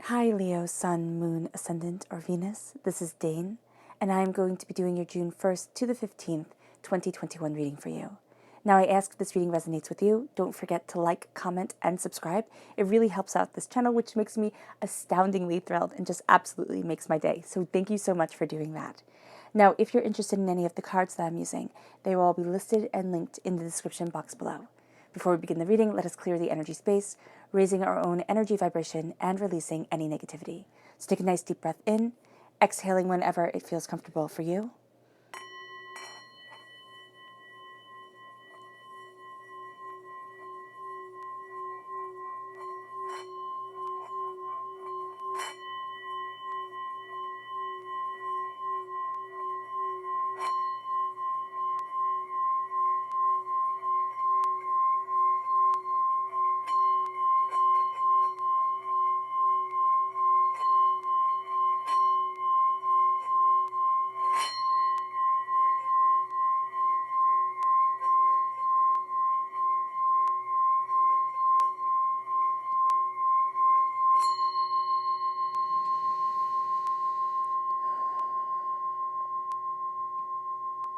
Hi Leo, Sun, Moon, Ascendant, or Venus. This is Dane, and I am going to be doing your June 1st to the 15th, 2021 reading for you. Now, I ask if this reading resonates with you. Don't forget to like, comment, and subscribe. It really helps out this channel, which makes me astoundingly thrilled and just absolutely makes my day. So thank you so much for doing that. Now, if you're interested in any of the cards that I'm using, they will all be listed and linked in the description box below. Before we begin the reading, let us clear the energy space, raising our own energy vibration and releasing any negativity. So take a nice deep breath in, exhaling whenever it feels comfortable for you.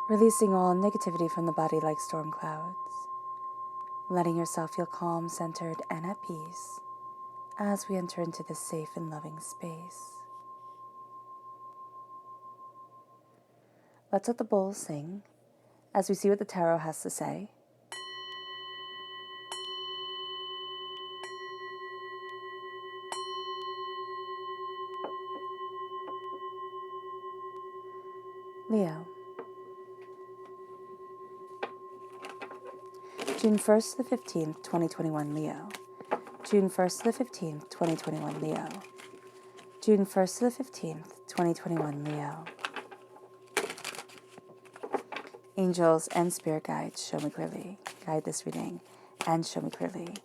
Releasing all negativity from the body like storm clouds. Letting yourself feel calm, centered, and at peace as we enter into this safe and loving space. Let's let the bowl sing as we see what the tarot has to say. Leo, June 1st to the 15th, 2021, Leo. June 1st to the 15th, 2021, Leo. June 1st to the 15th, 2021, Leo. Angels and spirit guides, show me clearly. Guide this reading and show me clearly.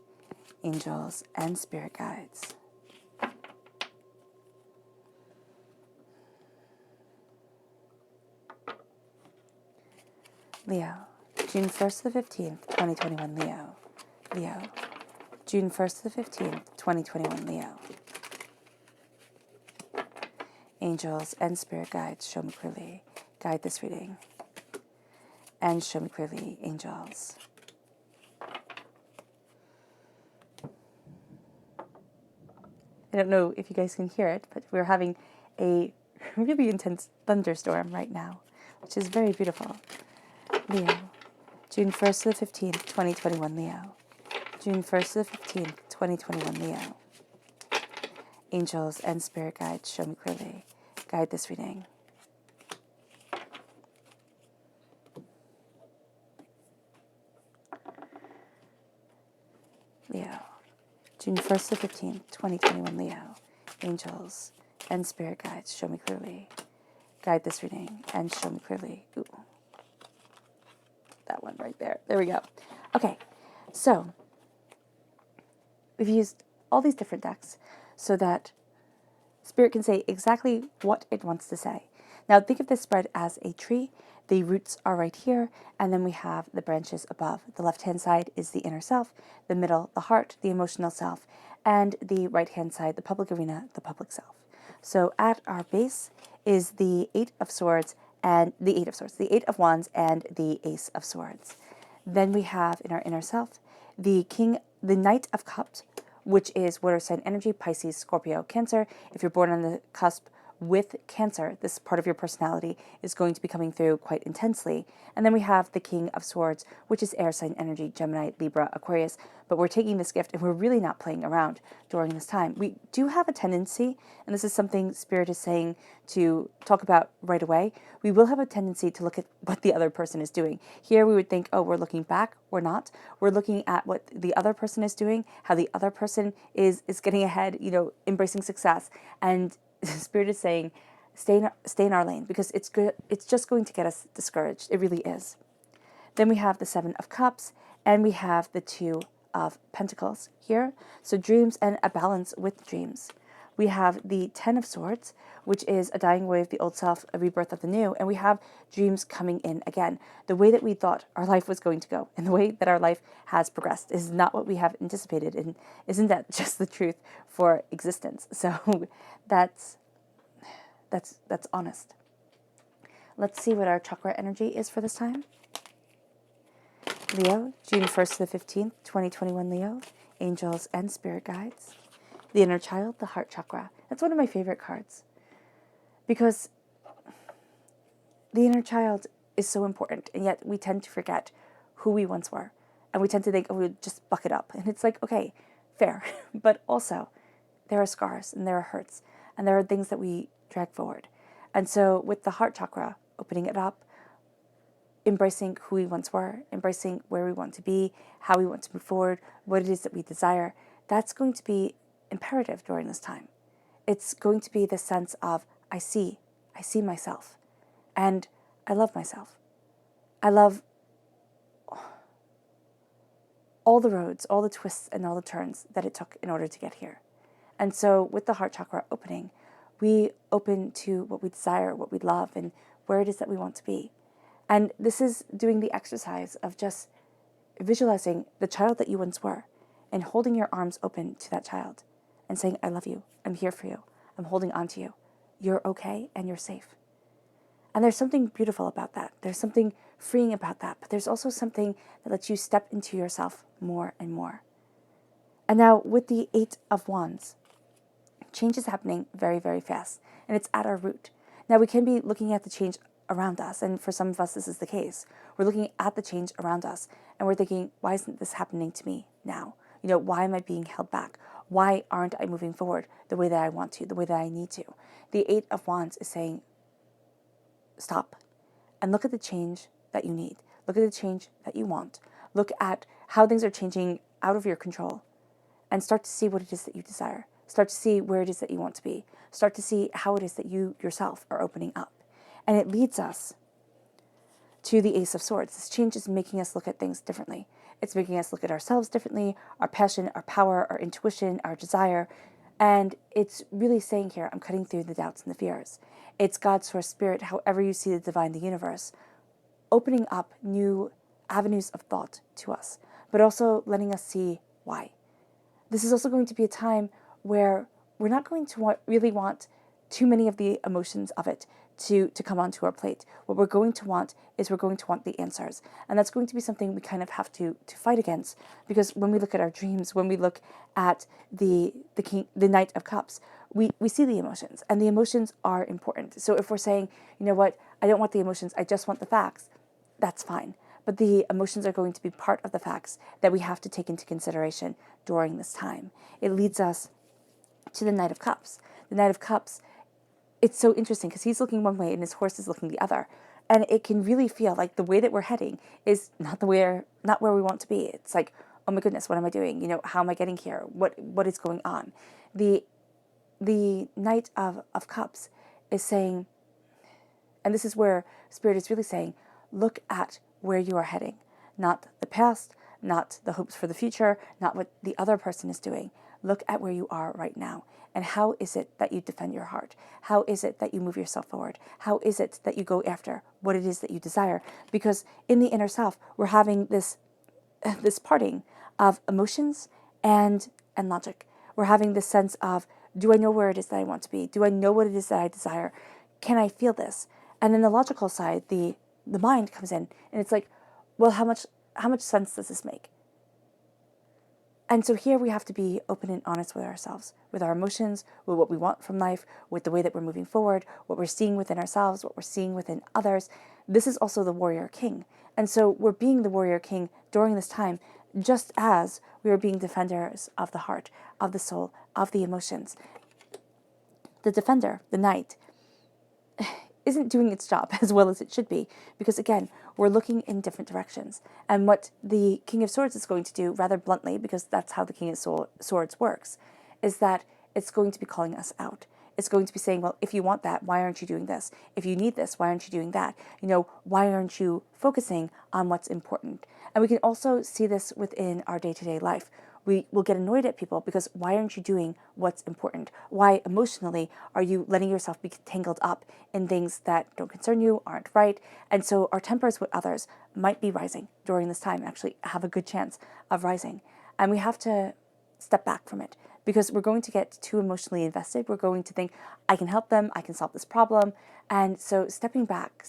Angels and spirit guides. Leo, June 1st to the 15th, 2021, Leo. Leo, June 1st to the 15th, 2021, Leo. Angels and spirit guides, show me clearly. Guide this reading and show me clearly, angels. I don't know if you guys can hear it, but we're having a really intense thunderstorm right now, which is very beautiful. Leo, June 1st to the 15th, 2021, Leo. June 1st to the 15th, 2021, Leo. Angels and spirit guides, show me clearly. Guide this reading. Leo, June 1st to the 15th, 2021, Leo. Angels and spirit guides, show me clearly. Guide this reading and show me clearly. Ooh. That one right there. There we go. Okay, so we've used all these different decks so that Spirit can say exactly what it wants to say. Now think of this spread as a tree. The roots are right here, and then we have the branches above. The left-hand side is the inner self, the middle, the heart, the emotional self, and the right-hand side, the public arena, the public self. So at our base is the Eight of Swords and the Eight of Wands, and the Ace of Swords. Then we have in our inner self the Knight of Cups, which is water sign energy, Pisces, Scorpio, Cancer. If you're born on the cusp with Cancer, this part of your personality is going to be coming through quite intensely. And then we have the King of Swords, which is air sign energy, Gemini, Libra, Aquarius. But we're taking this gift and we're really not playing around during this time. We do have a tendency, and this is something Spirit is saying to talk about right away, we will have a tendency to look at what the other person is doing. Here we would think, oh, we're looking back. We're not. We're looking at what the other person is doing, how the other person is getting ahead, embracing success. And Spirit is saying, stay in our lane, because it's good. It's just going to get us discouraged. It really is. Then we have the Seven of Cups, and we have the Two of Pentacles here. So dreams and a balance with dreams. We have the Ten of Swords, which is a dying away of the old self, a rebirth of the new, and we have dreams coming in again. The way that we thought our life was going to go and the way that our life has progressed is not what we have anticipated, and isn't that just the truth for existence? So that's honest. Let's see what our chakra energy is for this time. Leo, June 1st to the 15th, 2021 Leo, angels and spirit guides. The inner child, the heart chakra. That's one of my favorite cards because the inner child is so important, and yet we tend to forget who we once were. And we tend to think, oh, we'll just buck it up. And it's like, okay, fair. But also, there are scars and there are hurts and there are things that we drag forward. And so with the heart chakra, opening it up, embracing who we once were, embracing where we want to be, how we want to move forward, what it is that we desire, that's going to be imperative during this time. It's going to be the sense of, I see myself, and I love myself. I love all the roads, all the twists and all the turns that it took in order to get here. And so with the heart chakra opening, we open to what we desire, what we love, and where it is that we want to be. And this is doing the exercise of just visualizing the child that you once were and holding your arms open to that child and saying, I love you, I'm here for you, I'm holding on to you, you're okay and you're safe. And there's something beautiful about that. There's something freeing about that, but there's also something that lets you step into yourself more and more. And now with the Eight of Wands, change is happening very, very fast, and it's at our root. Now we can be looking at the change around us, and for some of us this is the case. We're looking at the change around us, and we're thinking, why isn't this happening to me now? Why am I being held back? Why aren't I moving forward the way that I want to, the way that I need to? The Eight of Wands is saying, stop and look at the change that you need. Look at the change that you want. Look at how things are changing out of your control and start to see what it is that you desire. Start to see where it is that you want to be. Start to see how it is that you yourself are opening up. And it leads us to the Ace of Swords. This change is making us look at things differently. It's making us look at ourselves differently, our passion, our power, our intuition, our desire. And it's really saying here, I'm cutting through the doubts and the fears. It's God, Source, Spirit, however you see the divine, the universe, opening up new avenues of thought to us, but also letting us see why. This is also going to be a time where we're not going to really want too many of the emotions of it to come onto our plate. What we're going to want is we're going to want the answers. And that's going to be something we kind of have to fight against, because when we look at our dreams, when we look at the Knight of Cups, we see the emotions, and the emotions are important. So if we're saying, you know what, I don't want the emotions, I just want the facts, that's fine. But the emotions are going to be part of the facts that we have to take into consideration during this time. It leads us to the Knight of Cups. The Knight of Cups, it's so interesting because he's looking one way and his horse is looking the other. And it can really feel like the way that we're heading is not where we want to be. It's like, oh my goodness, what am I doing? How am I getting here? What is going on? The Knight of Cups is saying, and this is where Spirit is really saying, look at where you are heading, not the past, not the hopes for the future, not what the other person is doing. Look at where you are right now. And how is it that you defend your heart? How is it that you move yourself forward? How is it that you go after what it is that you desire? Because in the inner self, we're having this parting of emotions and logic. We're having this sense of, do I know where it is that I want to be? Do I know what it is that I desire? Can I feel this? And then the logical side, the mind comes in, and it's like, well, how much sense does this make? And so here we have to be open and honest with ourselves, with our emotions, with what we want from life, with the way that we're moving forward, what we're seeing within ourselves, what we're seeing within others. This is also the warrior king. And so we're being the warrior king during this time, just as we are being defenders of the heart, of the soul, of the emotions. The defender, the knight, isn't doing its job as well as it should be, because again, we're looking in different directions. And what the King of Swords is going to do, rather bluntly, because that's how the King of Swords works, is that it's going to be calling us out. It's going to be saying, well, if you want that, why aren't you doing this? If you need this, why aren't you doing that? Why aren't you focusing on what's important? And we can also see this within our day-to-day life, We will get annoyed at people because why aren't you doing what's important? Why emotionally are you letting yourself be tangled up in things that don't concern you, aren't right? And so our tempers with others might be rising during this time, actually have a good chance of rising. And we have to step back from it because we're going to get too emotionally invested. We're going to think, I can help them, I can solve this problem. And so stepping back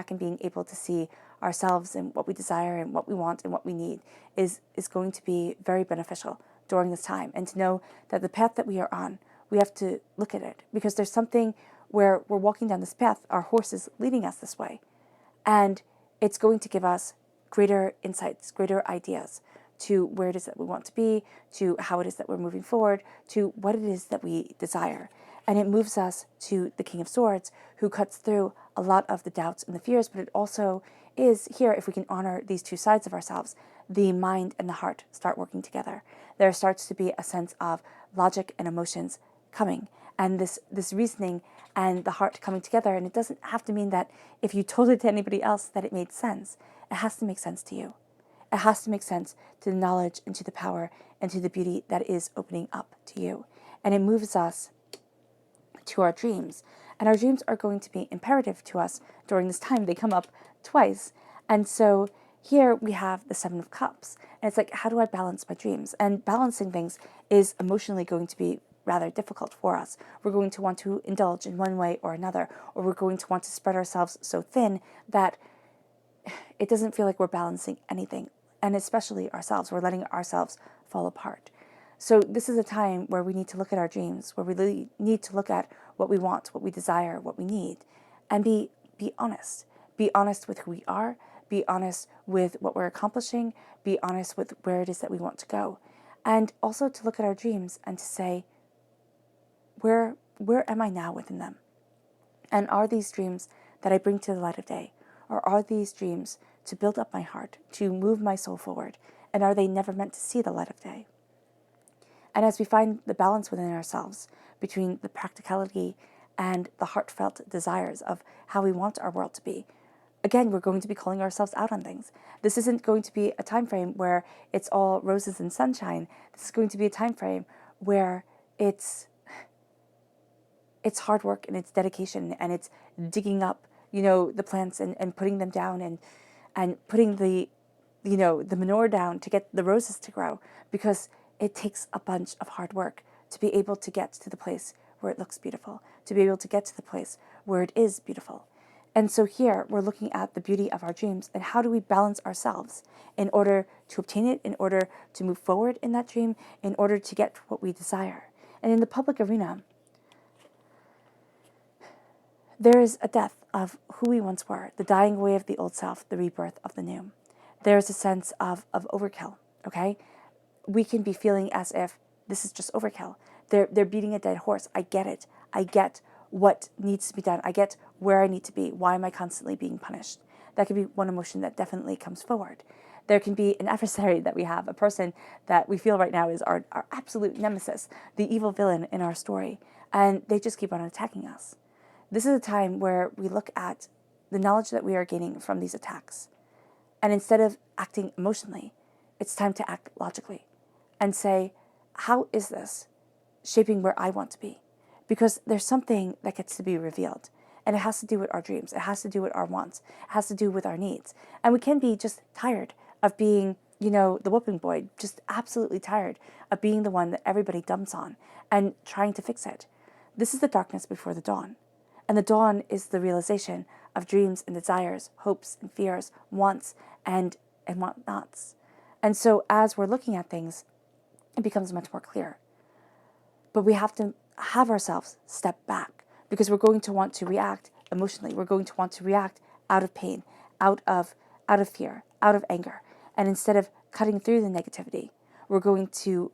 and being able to see ourselves and what we desire and what we want and what we need is going to be very beneficial during this time. And to know that the path that we are on, we have to look at it because there's something where we're walking down this path, our horse is leading us this way. And it's going to give us greater insights, greater ideas to where it is that we want to be, to how it is that we're moving forward, to what it is that we desire. And it moves us to the King of Swords, who cuts through a lot of the doubts and the fears, but it also is here, if we can honor these two sides of ourselves, the mind and the heart start working together. There starts to be a sense of logic and emotions coming, and this reasoning and the heart coming together. And it doesn't have to mean that if you told it to anybody else that it made sense. It has to make sense to you. It has to make sense to the knowledge and to the power and to the beauty that is opening up to you. And it moves us to our dreams. And our dreams are going to be imperative to us during this time. They come up twice. And so here we have the Seven of Cups. And it's like, how do I balance my dreams? And balancing things is emotionally going to be rather difficult for us. We're going to want to indulge in one way or another, or we're going to want to spread ourselves so thin that it doesn't feel like we're balancing anything. And especially ourselves, we're letting ourselves fall apart. So this is a time where we need to look at our dreams, where we really need to look at what we want, what we desire, what we need, and be honest. Be honest with who we are, be honest with what we're accomplishing, be honest with where it is that we want to go. And also to look at our dreams and to say, where am I now within them? And are these dreams that I bring to the light of day? Or are these dreams to build up my heart, to move my soul forward? And are they never meant to see the light of day? And as we find the balance within ourselves between the practicality and the heartfelt desires of how we want our world to be, again, we're going to be calling ourselves out on things. This isn't going to be a time frame where it's all roses and sunshine. This is going to be a time frame where it's hard work and it's dedication and it's digging up, the plants and putting them down and putting the manure down to get the roses to grow, because it takes a bunch of hard work to be able to get to the place where it looks beautiful, to be able to get to the place where it is beautiful. And so here we're looking at the beauty of our dreams and how do we balance ourselves in order to obtain it, in order to move forward in that dream, in order to get what we desire. And in the public arena, there is a death of who we once were, the dying away of the old self, the rebirth of the new. There's a sense of overkill, okay? We can be feeling as if this is just overkill. They're beating a dead horse. I get it. I get what needs to be done. I get where I need to be. Why am I constantly being punished? That could be one emotion that definitely comes forward. There can be an adversary that we have, a person that we feel right now is our absolute nemesis, the evil villain in our story, and they just keep on attacking us. This is a time where we look at the knowledge that we are gaining from these attacks. And instead of acting emotionally, it's time to act logically and say, how is this shaping where I want to be? Because there's something that gets to be revealed. And it has to do with our dreams. It has to do with our wants. It has to do with our needs. And we can be just tired of being, the whooping boy, just absolutely tired of being the one that everybody dumps on and trying to fix it. This is the darkness before the dawn. And the dawn is the realization of dreams and desires, hopes and fears, wants and want-nots. And so as we're looking at things, it becomes much more clear. But we have to have ourselves step back, because we're going to want to react emotionally. We're going to want to react out of pain, out of fear, out of anger. And instead of cutting through the negativity, we're going to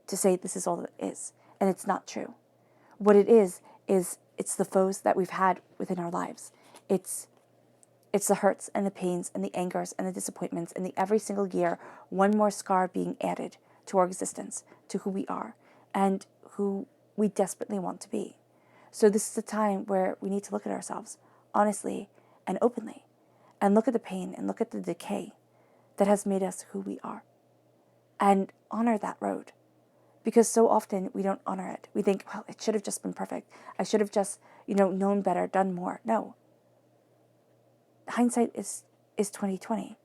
say this is all that is. And it's not true. What it is it's the foes that we've had within our lives. It's the hurts and the pains and the angers and the disappointments and the every single year, one more scar being added to our existence, to who we are and who we desperately want to be. So this is a time where we need to look at ourselves honestly and openly and look at the pain and look at the decay that has made us who we are. and honor that road. Because so often we don't honor it. We think, well, it should have just been perfect. I should have just, known better, done more. No. Hindsight is 2020.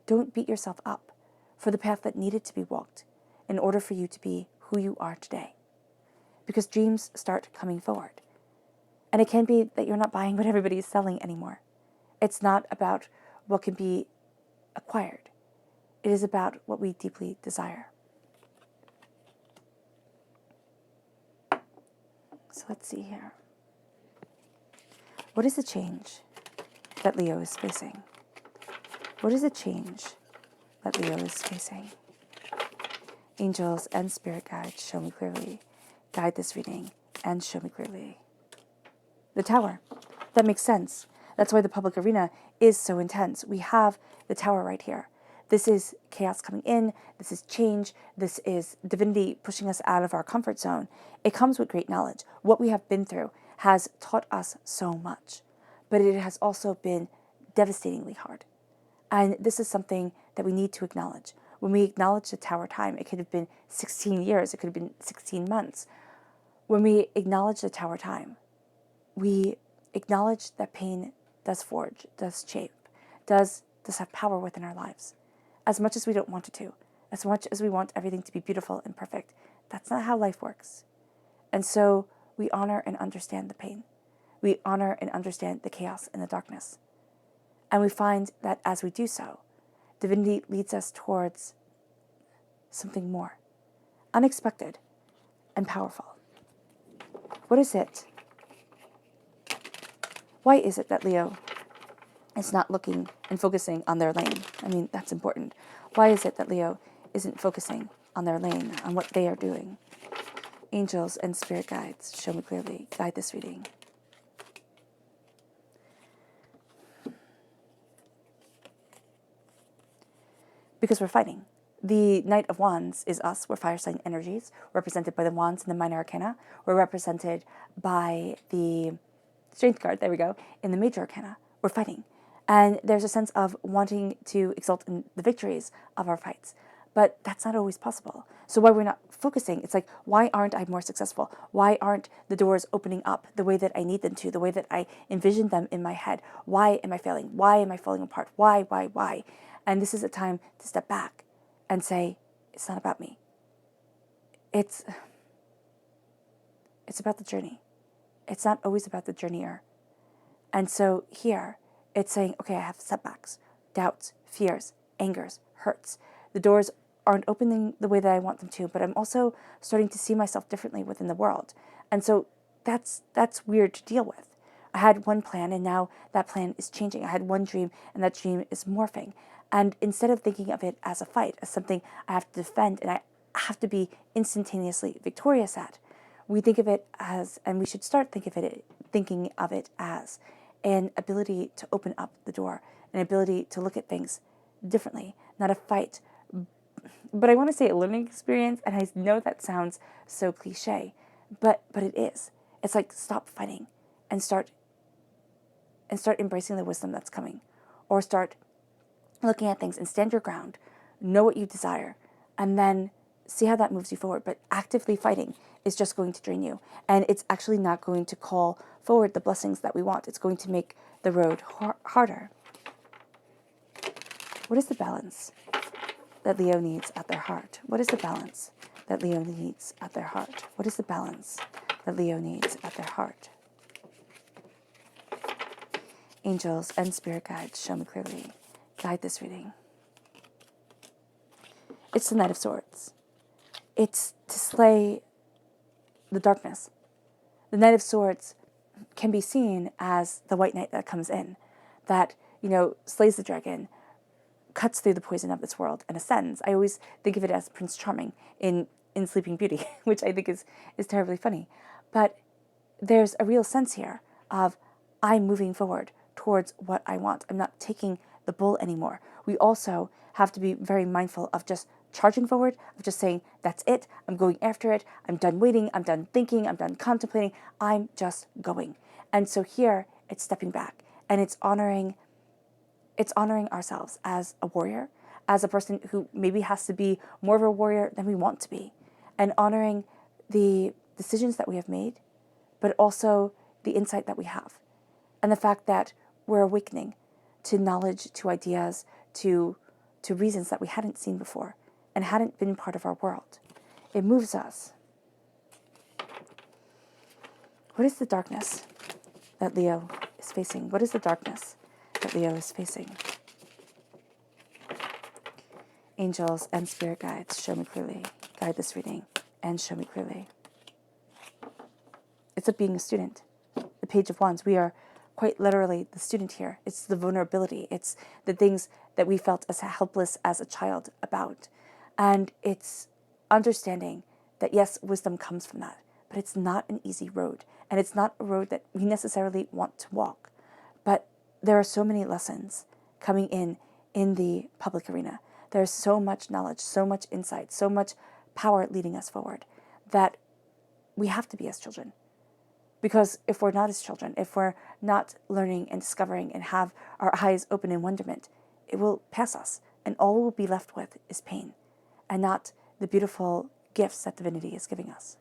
Don't beat yourself up for the path that needed to be walked in order for you to be who you are today. Because dreams start coming forward. And it can be that you're not buying what everybody is selling anymore. It's not about what can be acquired. It is about what we deeply desire. So let's see here. What is the change that Leo is facing? What is the change that Leo is facing? Angels and spirit guides, show me clearly. Guide this reading and show me clearly. The Tower. That makes sense. That's why the public arena is so intense. We have the Tower right here. This is chaos coming in. This is change. This is divinity pushing us out of our comfort zone. It comes with great knowledge. What we have been through has taught us so much, but it has also been devastatingly hard. And this is something that we need to acknowledge. When we acknowledge the Tower time, it could have been 16 years, it could have been 16 months. When we acknowledge the Tower time, we acknowledge that pain does forge, does shape, does have power within our lives. As much as we don't want it to, as much as we want everything to be beautiful and perfect, that's not how life works. And so we honor and understand the pain. We honor and understand the chaos and the darkness. And we find that as we do so, divinity leads us towards something more unexpected and powerful. What is it? Why is it that Leo is not looking and focusing on their lane? I mean, that's important. Why is it that Leo isn't focusing on their lane, on what they are doing? Angels and spirit guides, show me clearly. Guide this reading. Because we're fighting. The Knight of Wands is us. We're fire sign energies, represented by the Wands in the Minor Arcana. We're represented by the Strength card, there we go, in the Major Arcana. We're fighting. And there's a sense of wanting to exult in the victories of our fights. But that's not always possible. So why we're not focusing, it's like, why aren't I more successful? Why aren't the doors opening up the way that I need them to, the way that I envisioned them in my head? Why am I failing? Why am I falling apart? Why? And this is a time to step back and say, it's not about me. It's about the journey. It's not always about the journeyer. And so here, it's saying, okay, I have setbacks, doubts, fears, angers, hurts. The doors aren't opening the way that I want them to, but I'm also starting to see myself differently within the world. And so that's weird to deal with. I had one plan, and now that plan is changing. I had one dream, and that dream is morphing. And instead of thinking of it as a fight, as something I have to defend and I have to be instantaneously victorious at, we think of it as, and we should start thinking of it as an ability to open up the door, an ability to look at things differently, not a fight. But I want to say a learning experience, and I know that sounds so cliche, but it is. It's like, stop fighting and start embracing the wisdom that's coming, or start looking at things and stand your ground, know what you desire, and then see how that moves you forward. But actively fighting is just going to drain you, and it's actually not going to call forward the blessings that we want. It's going to make the road harder. What is the balance that Leo needs at their heart? What is the balance that Leo needs at their heart? What is the balance that Leo needs at their heart? Angels and spirit guides, show me clearly. Guide this reading. It's the Knight of Swords. It's to slay the darkness. The Knight of Swords can be seen as the white knight that comes in, that, slays the dragon, cuts through the poison of this world, and ascends. I always think of it as Prince Charming in Sleeping Beauty, which I think is terribly funny. But there's a real sense here of, I'm moving forward towards what I want. I'm not taking the bull anymore. We also have to be very mindful of just charging forward, of just saying, that's it, I'm going after it, I'm done waiting, I'm done thinking, I'm done contemplating, I'm just going. And so here, it's stepping back, and it's honoring ourselves as a warrior, as a person who maybe has to be more of a warrior than we want to be, and honoring the decisions that we have made, but also the insight that we have, and the fact that we're awakening to knowledge, to ideas, to reasons that we hadn't seen before and hadn't been part of our world. It moves us. What is the darkness that Leo is facing? What is the darkness that Leo is facing? Angels and spirit guides, show me clearly. Guide this reading and show me clearly. It's like being a student. The Page of Wands, we are quite literally the student here. It's the vulnerability. It's the things that we felt as helpless as a child about. And it's understanding that, yes, wisdom comes from that, but it's not an easy road. And it's not a road that we necessarily want to walk. But there are so many lessons coming in the public arena. There's so much knowledge, so much insight, so much power leading us forward that we have to be as children. Because if we're not as children, if we're not learning and discovering and have our eyes open in wonderment, it will pass us. And all we'll be left with is pain and not the beautiful gifts that divinity is giving us.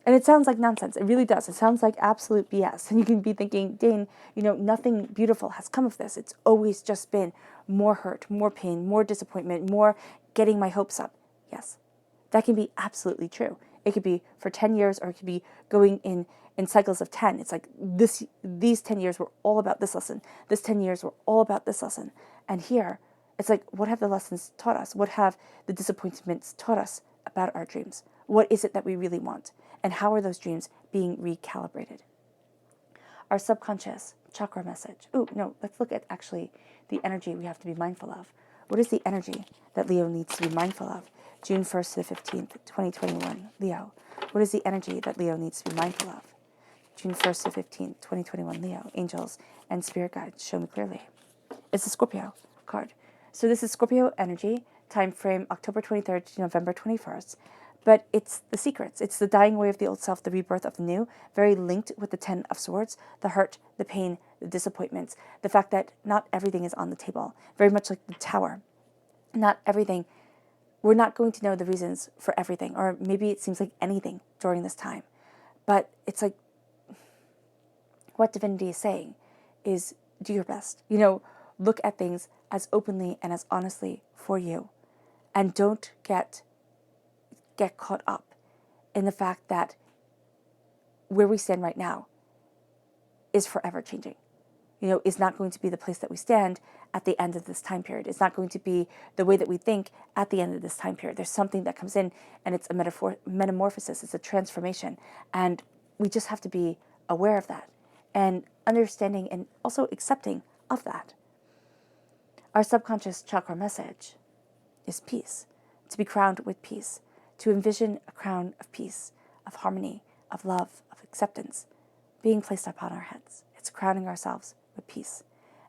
And it sounds like nonsense. It really does. It sounds like absolute BS. And you can be thinking, Dane, nothing beautiful has come of this. It's always just been more hurt, more pain, more disappointment, more getting my hopes up. Yes, that can be absolutely true. It could be for 10 years, or it could be going in cycles of 10. It's like these 10 years were all about this lesson. This 10 years were all about this lesson. And here, it's like, what have the lessons taught us? What have the disappointments taught us about our dreams? What is it that we really want? And how are those dreams being recalibrated? Our subconscious chakra message. Let's look at actually the energy we have to be mindful of. What is the energy that Leo needs to be mindful of? June 1st to the 15th, 2021, Leo. What is the energy that Leo needs to be mindful of? June 1st to 15th, 2021, Leo. Angels and spirit guides, show me clearly. It's the Scorpio card. So this is Scorpio energy, time frame October 23rd to November 21st. But it's the secrets. It's the dying away of the old self, the rebirth of the new, very linked with the 10 of Swords, the hurt, the pain, the disappointments, the fact that not everything is on the table, very much like the Tower. Not everything. We're not going to know the reasons for everything, or maybe it seems like anything during this time. But it's like what divinity is saying is do your best. Look at things as openly and as honestly for you. And don't get caught up in the fact that where we stand right now is forever changing. Is not going to be the place that we stand at the end of this time period. It's not going to be the way that we think at the end of this time period. There's something that comes in, and it's a metamorphosis. It's a transformation. And we just have to be aware of that and understanding and also accepting of that. Our subconscious chakra message is peace, to be crowned with peace, to envision a crown of peace, of harmony, of love, of acceptance being placed upon our heads. It's crowning ourselves with peace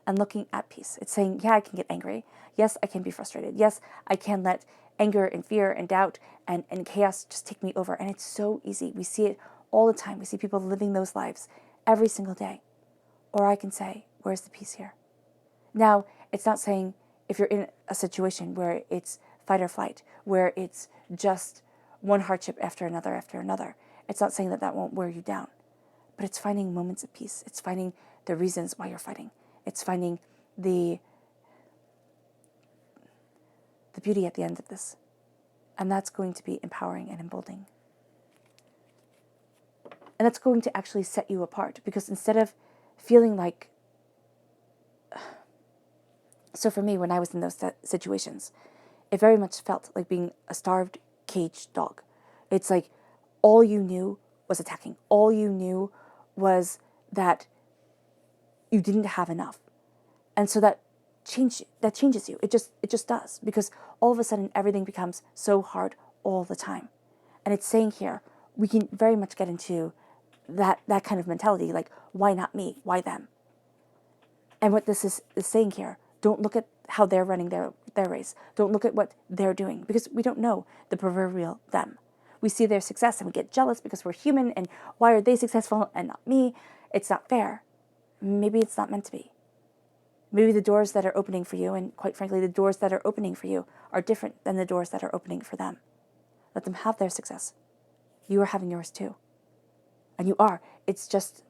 and looking at peace. It's saying, yeah, I can get angry. Yes, I can be frustrated. Yes, I can let anger and fear and doubt and chaos just take me over. And it's so easy. We see it all the time. We see people living those lives every single day. Or I can say, where's the peace here? Now, it's not saying if you're in a situation where it's fight or flight, where it's just one hardship after another, it's not saying that won't wear you down. But it's finding moments of peace. It's finding the reasons why you're fighting. It's finding the beauty at the end of this. And that's going to be empowering and emboldening. And that's going to actually set you apart. Because instead of feeling like... So for me, when I was in those situations, it very much felt like being a starved, caged dog. It's like all you knew was attacking. All you knew was that you didn't have enough. And so that changes you. It just does. Because all of a sudden, everything becomes so hard all the time. And it's saying here, we can very much get into that kind of mentality, like, why not me? Why them? And what this is saying here, don't look at how they're running their race. Don't look at what they're doing, because we don't know the proverbial them. We see their success and we get jealous because we're human, and why are they successful and not me? It's not fair. Maybe it's not meant to be. Maybe the doors that are opening for you, and quite frankly, the doors that are opening for you are different than the doors that are opening for them. Let them have their success. You are having yours too. And you are. It's just,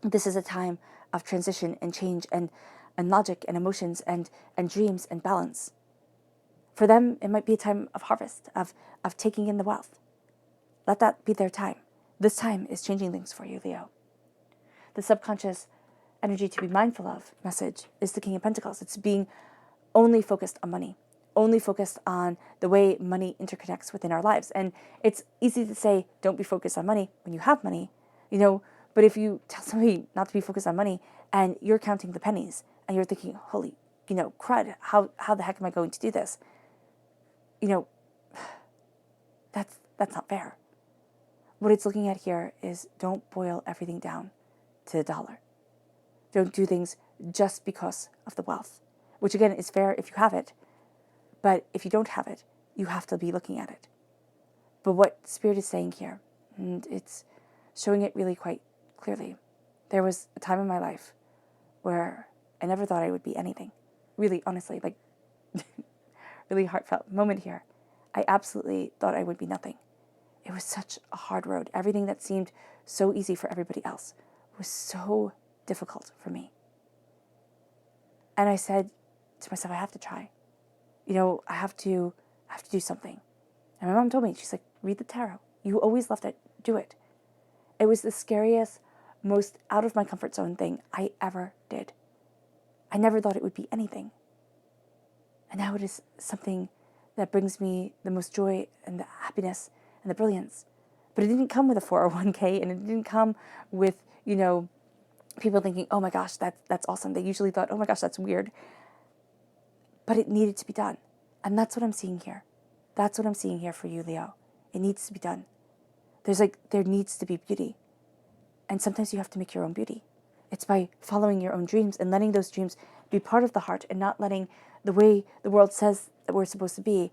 this is a time of transition and change and logic and emotions and dreams and balance. For them, it might be a time of harvest, of taking in the wealth. Let that be their time. This time is changing things for you, Leo. The subconscious energy to be mindful of message is the King of Pentacles. It's being only focused on money, only focused on the way money interconnects within our lives. And it's easy to say, don't be focused on money when you have money, but if you tell somebody not to be focused on money and you're counting the pennies and you're thinking, holy, crud, how the heck am I going to do this? That's not fair. What it's looking at here is don't boil everything down to the dollar. Don't do things just because of the wealth, which again is fair if you have it. But if you don't have it, you have to be looking at it. But what Spirit is saying here, and it's showing it really quite clearly, there was a time in my life where I never thought I would be anything. Really, honestly, like really heartfelt moment here. I absolutely thought I would be nothing. It was such a hard road. Everything that seemed so easy for everybody else was so difficult for me. And I said to myself, I have to try. I have to do something. And my mom told me, she's like, read the tarot. You always loved it. Do it. It was the scariest, most out of my comfort zone thing I ever did. I never thought it would be anything. And now it is something that brings me the most joy and the happiness and the brilliance. But it didn't come with a 401k, and it didn't come with, people thinking, oh my gosh, that's awesome. They usually thought, oh my gosh, that's weird. But it needed to be done. And that's what I'm seeing here. That's what I'm seeing here for you, Leo. It needs to be done. There needs to be beauty. And sometimes you have to make your own beauty. It's by following your own dreams and letting those dreams be part of the heart and not letting the way the world says that we're supposed to be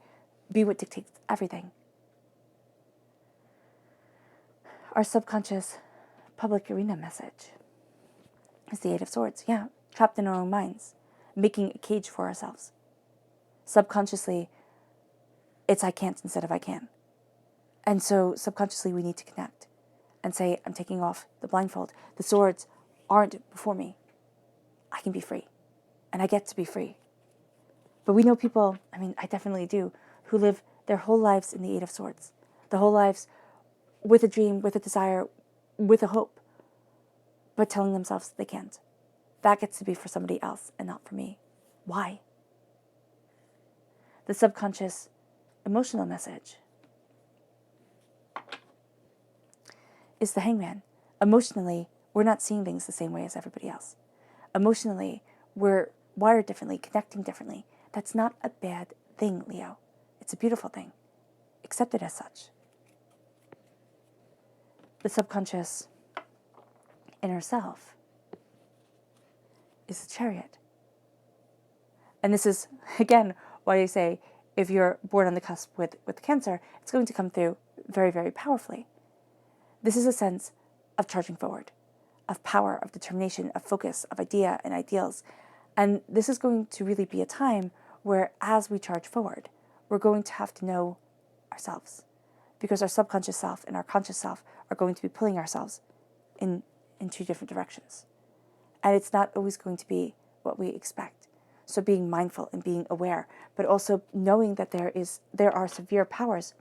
what dictates everything. Our subconscious public arena message is the Eight of Swords. Yeah, trapped in our own minds, making a cage for ourselves. Subconsciously, it's I can't instead of I can. And so subconsciously we need to connect and say, I'm taking off the blindfold. The swords aren't before me. I can be free. And I get to be free. But we know people, I definitely do, who live their whole lives in the Eight of Swords. The whole lives with a dream, with a desire, with a hope, but telling themselves they can't. That gets to be for somebody else and not for me. Why? The subconscious emotional message is the Hangman. Emotionally, we're not seeing things the same way as everybody else. Emotionally, we're wired differently, connecting differently. That's not a bad thing, Leo. It's a beautiful thing. Accept it as such. The subconscious inner self is the Chariot. And this is, again, why I say if you're born on the cusp with Cancer, it's going to come through very, very powerfully. This is a sense of charging forward, of power, of determination, of focus, of idea and ideals. And this is going to really be a time where as we charge forward, we're going to have to know ourselves, because our subconscious self and our conscious self are going to be pulling ourselves in two different directions. And it's not always going to be what we expect. So being mindful and being aware, but also knowing that there are severe powers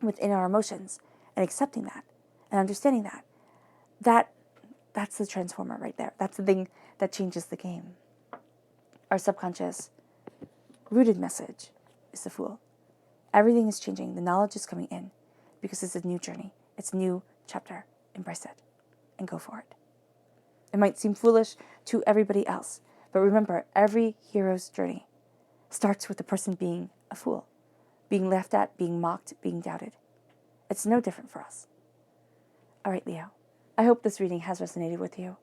within our emotions, and accepting that and understanding that's the transformer right there. That's the thing that changes the game. Our subconscious rooted message is the Fool. Everything is changing. The knowledge is coming in because it's a new journey. It's a new chapter. Embrace it and go for it. It might seem foolish to everybody else, but remember, every hero's journey starts with the person being a fool, being laughed at, being mocked, being doubted. It's no different for us. All right, Leo, I hope this reading has resonated with you.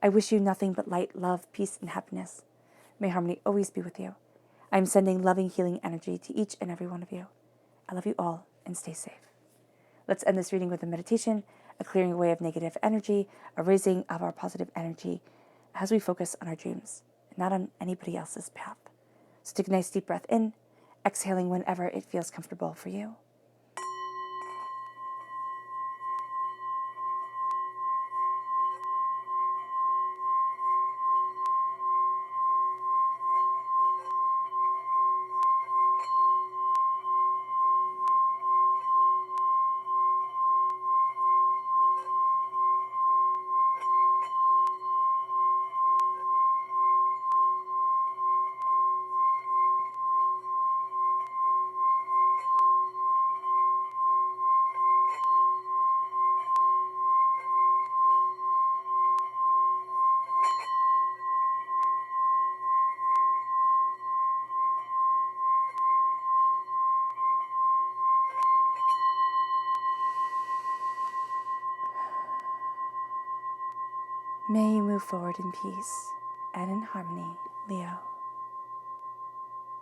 I wish you nothing but light, love, peace, and happiness. May harmony always be with you. I am sending loving, healing energy to each and every one of you. I love you all, and stay safe. Let's end this reading with a meditation, a clearing away of negative energy, a raising of our positive energy as we focus on our dreams not on anybody else's path. So take a nice deep breath in, exhaling whenever it feels comfortable for you. May you move forward in peace and in harmony, Leo.